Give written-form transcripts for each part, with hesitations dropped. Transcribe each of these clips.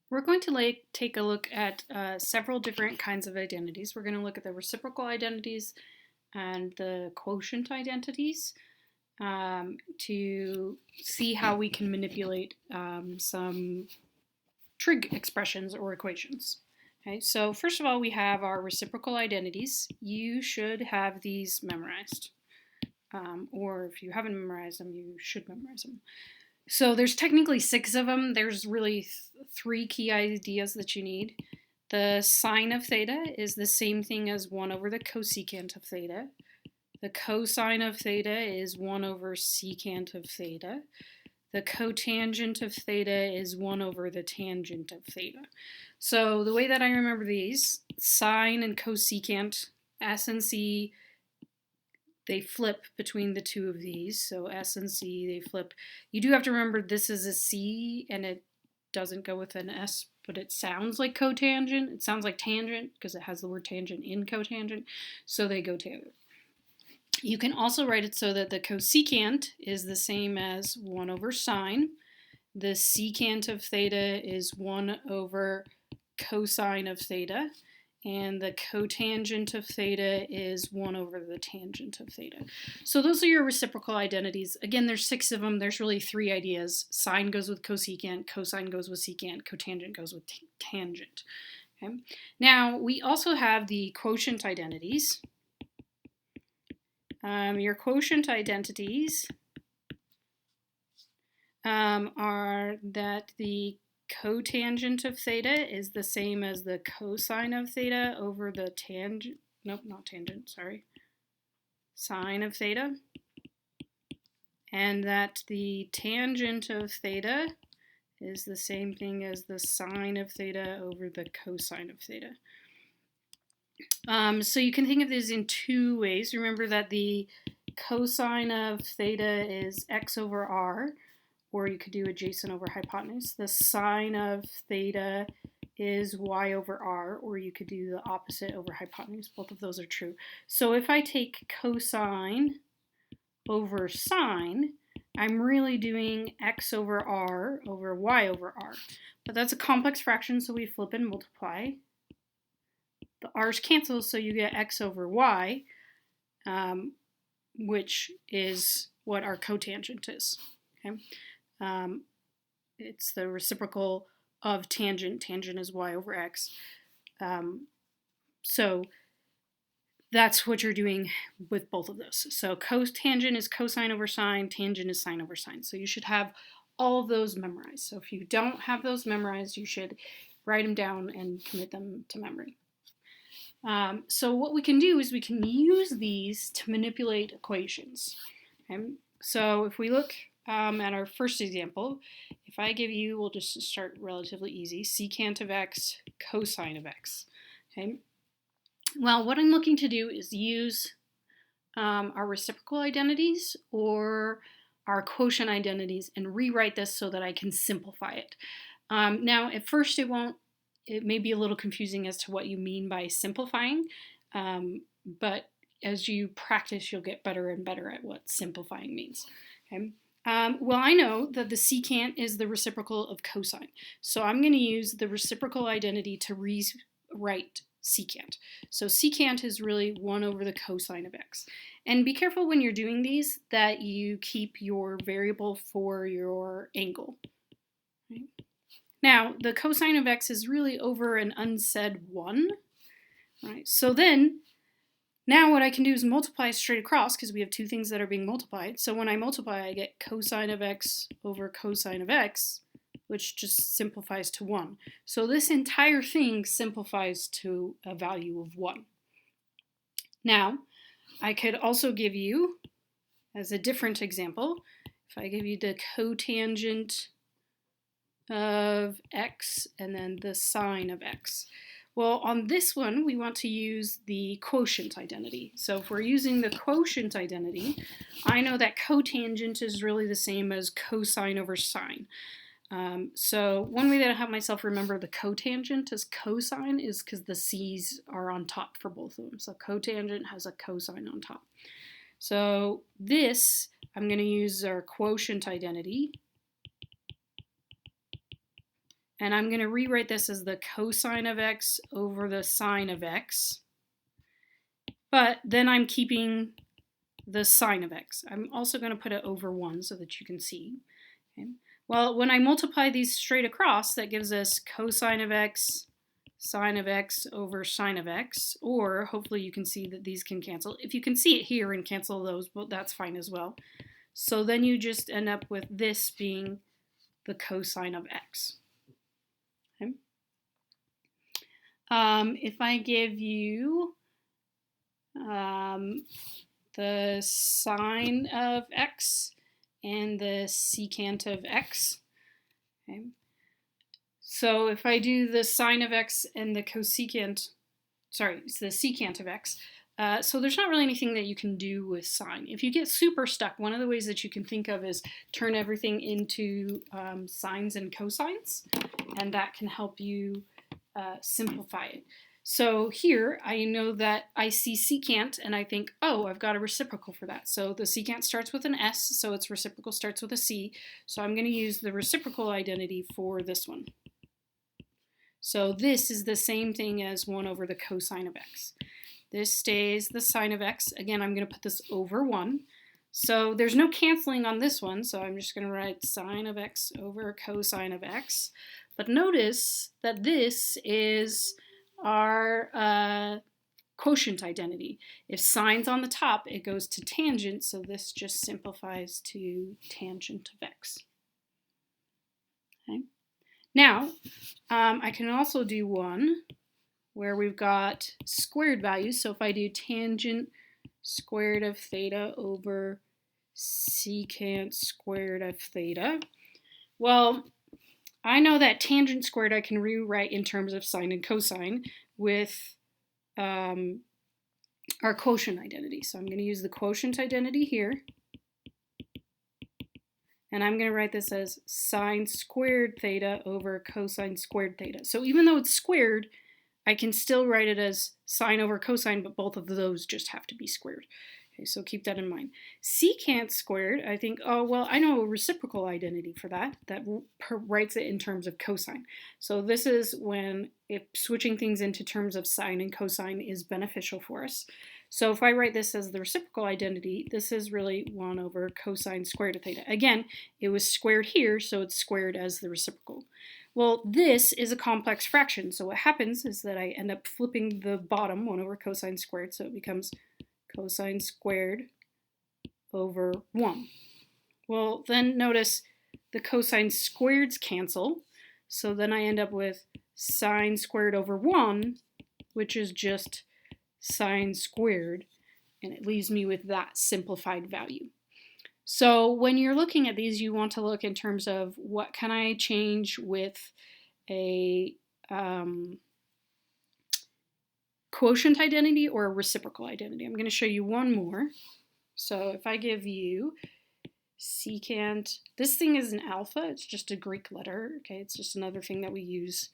We're going to take a look at several different kinds of identities. We're going to look at the reciprocal identities and the quotient identities to see how we can manipulate some trig expressions or equations. Okay, so first of all, we have our reciprocal identities. You should have these memorized. Or if you haven't memorized them, you should memorize them. So there's technically 6 of them. There's really 3 key ideas that you need. The sine of theta is the same thing as 1 over the cosecant of theta. The cosine of theta is 1 over secant of theta. The cotangent of theta is 1 over the tangent of theta. So the way that I remember these, sine and cosecant, S and C, they flip between the two of these. So S and C, they flip. You do have to remember this is a C and it doesn't go with an S, but it sounds like cotangent. It sounds like tangent because it has the word tangent in cotangent. So they go together. You can also write it so that the cosecant is the same as 1 over sine. The secant of theta is 1 over cosine of theta. And the cotangent of theta is 1 over the tangent of theta. So those are your reciprocal identities. Again, there's 6 of them. There's really 3 ideas. Sine goes with cosecant, cosine goes with secant, cotangent goes with tangent. Okay. Now, we also have the quotient identities. Your quotient identities are that the cotangent of theta is the same as the cosine of theta over the tangent, nope, not tangent, sorry, sine of theta, and that the tangent of theta is the same thing as the sine of theta over the cosine of theta. So you can think of this in 2 ways. Remember that the cosine of theta is x over r, or you could do adjacent over hypotenuse. The sine of theta is y over r, or you could do the opposite over hypotenuse. Both of those are true. So if I take cosine over sine, I'm really doing x over r over y over r. But that's a complex fraction, so we flip and multiply. The r's cancel, so you get x over y, which is what our cotangent is. Okay? It's the reciprocal of tangent. Tangent is y over x. So that's what you're doing with both of those. So cotangent is cosine over sine, tangent is sine over sine. So you should have all of those memorized. So if you don't have those memorized, you should write them down and commit them to memory. So what we can do is we can use these to manipulate equations. Okay? So if we look at our first example, if I give you, we'll just start relatively easy, secant of x, cosine of x. Okay? Well, what I'm looking to do is use our reciprocal identities or our quotient identities and rewrite this so that I can simplify it. Now, at first it may be a little confusing as to what you mean by simplifying, but as you practice, you'll get better and better at what simplifying means. Okay? Well, I know that the secant is the reciprocal of cosine, so I'm going to use the reciprocal identity to rewrite secant. So secant is really 1 over the cosine of x. And be careful when you're doing these that you keep your variable for your angle. Right? Now, the cosine of x is really over an unsaid 1. Right? So then, now what I can do is multiply straight across because we have 2 things that are being multiplied. So when I multiply, I get cosine of x over cosine of x, which just simplifies to 1. So this entire thing simplifies to a value of 1. Now, I could also give you, as a different example, if I give you the cotangent of x and then the sine of x. Well, on this one, we want to use the quotient identity. So if we're using the quotient identity, I know that cotangent is really the same as cosine over sine. So one way that I have myself remember the cotangent as cosine is because the c's are on top for both of them. So cotangent has a cosine on top. So this, I'm going to use our quotient identity. And I'm going to rewrite this as the cosine of x over the sine of x. But then I'm keeping the sine of x. I'm also going to put it over 1 so that you can see. Okay. Well, when I multiply these straight across, that gives us cosine of x, sine of x over sine of x, or hopefully you can see that these can cancel. If you can see it here and cancel those, well, that's fine as well. So then you just end up with this being the cosine of x. Okay. If I give you the sine of x and the secant of x. Okay. So if I do the sine of x and the cosecant, sorry, it's the secant of x, so there's not really anything that you can do with sine. If you get super stuck, one of the ways that you can think of is turn everything into sines and cosines, and that can help you simplify it. So here, I know that I see secant, and I think, oh, I've got a reciprocal for that. So the secant starts with an S, so its reciprocal starts with a C. So I'm going to use the reciprocal identity for this one. So this is the same thing as 1 over the cosine of x. This stays the sine of x. Again, I'm going to put this over 1. So there's no canceling on this one, so I'm just going to write sine of x over cosine of x. But notice that this is our quotient identity. If sine's on the top, it goes to tangent, so this just simplifies to tangent of x. Okay. Now, I can also do one where we've got squared values. So if I do tangent squared of theta over secant squared of theta, well, I know that tangent squared I can rewrite in terms of sine and cosine with our quotient identity. So I'm going to use the quotient identity here. And I'm going to write this as sine squared theta over cosine squared theta. So even though it's squared, I can still write it as sine over cosine, but both of those just have to be squared. Okay, so keep that in mind. Secant squared, I think, oh, well, I know a reciprocal identity for that. That writes it in terms of cosine. So this is when if switching things into terms of sine and cosine is beneficial for us. So if I write this as the reciprocal identity, this is really 1 over cosine squared of theta. Again, it was squared here, so it's squared as the reciprocal. Well, this is a complex fraction, so what happens is that I end up flipping the bottom 1 over cosine squared, so it becomes cosine squared over 1. Well, then notice the cosine squareds cancel, so then I end up with sine squared over 1, which is just sine squared, and it leaves me with that simplified value. So when you're looking at these, you want to look in terms of what can I change with a quotient identity or a reciprocal identity. I'm going to show you one more. So if I give you secant, this thing is an alpha, it's just a Greek letter, okay? It's just another thing that we use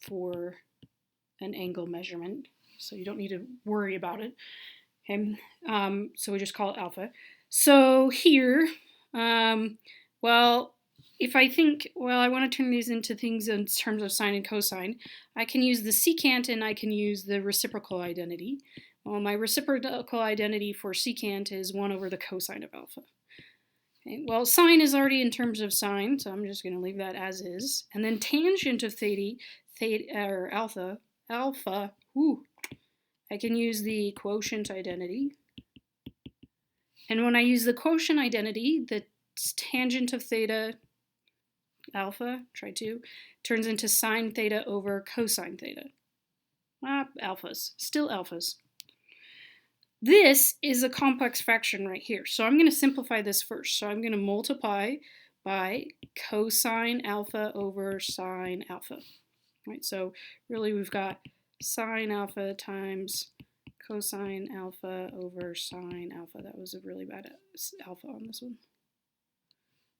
for an angle measurement, so you don't need to worry about it. Okay, so we just call it alpha. So here, well, if I think, well, I want to turn these into things in terms of sine and cosine, I can use the secant and I can use the reciprocal identity. Well, my reciprocal identity for secant is 1 over the cosine of alpha. Okay, well, sine is already in terms of sine, so I'm just going to leave that as is. And then tangent of theta or alpha, I can use the quotient identity. And when I use the quotient identity, the tangent of theta, alpha, turns into sine theta over cosine theta. Alphas, still alphas. This is a complex fraction right here. So I'm going to simplify this first. So I'm going to multiply by cosine alpha over sine alpha. Right, so really we've got sine alpha times cosine alpha over sine alpha. That was a really bad alpha on this one.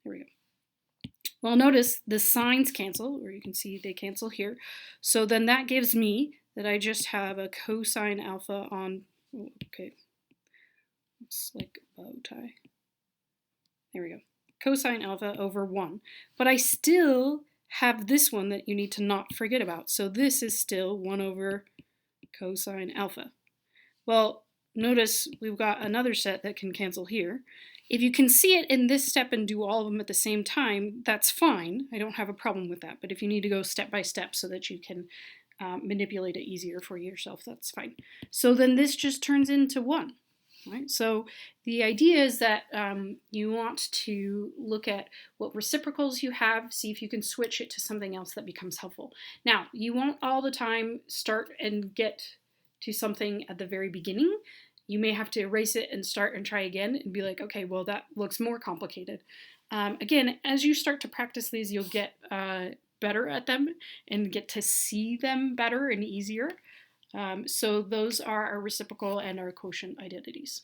There we go. Well, notice the sines cancel, or you can see they cancel here. So then that gives me that I just have a cosine alpha on, okay, it's like a bow tie. There we go. Cosine alpha over 1. But I still have this one that you need to not forget about. So this is still 1 over cosine alpha. Well, notice we've got another set that can cancel here. If you can see it in this step and do all of them at the same time, that's fine. I don't have a problem with that. But if you need to go step by step so that you can manipulate it easier for yourself, that's fine. So then this just turns into 1. Right? So the idea is that you want to look at what reciprocals you have, see if you can switch it to something else that becomes helpful. Now, you won't all the time start and get to something at the very beginning. You may have to erase it and start and try again and be like, okay, well, that looks more complicated. Again, as you start to practice these, you'll get better at them and get to see them better and easier. So those are our reciprocal and our quotient identities.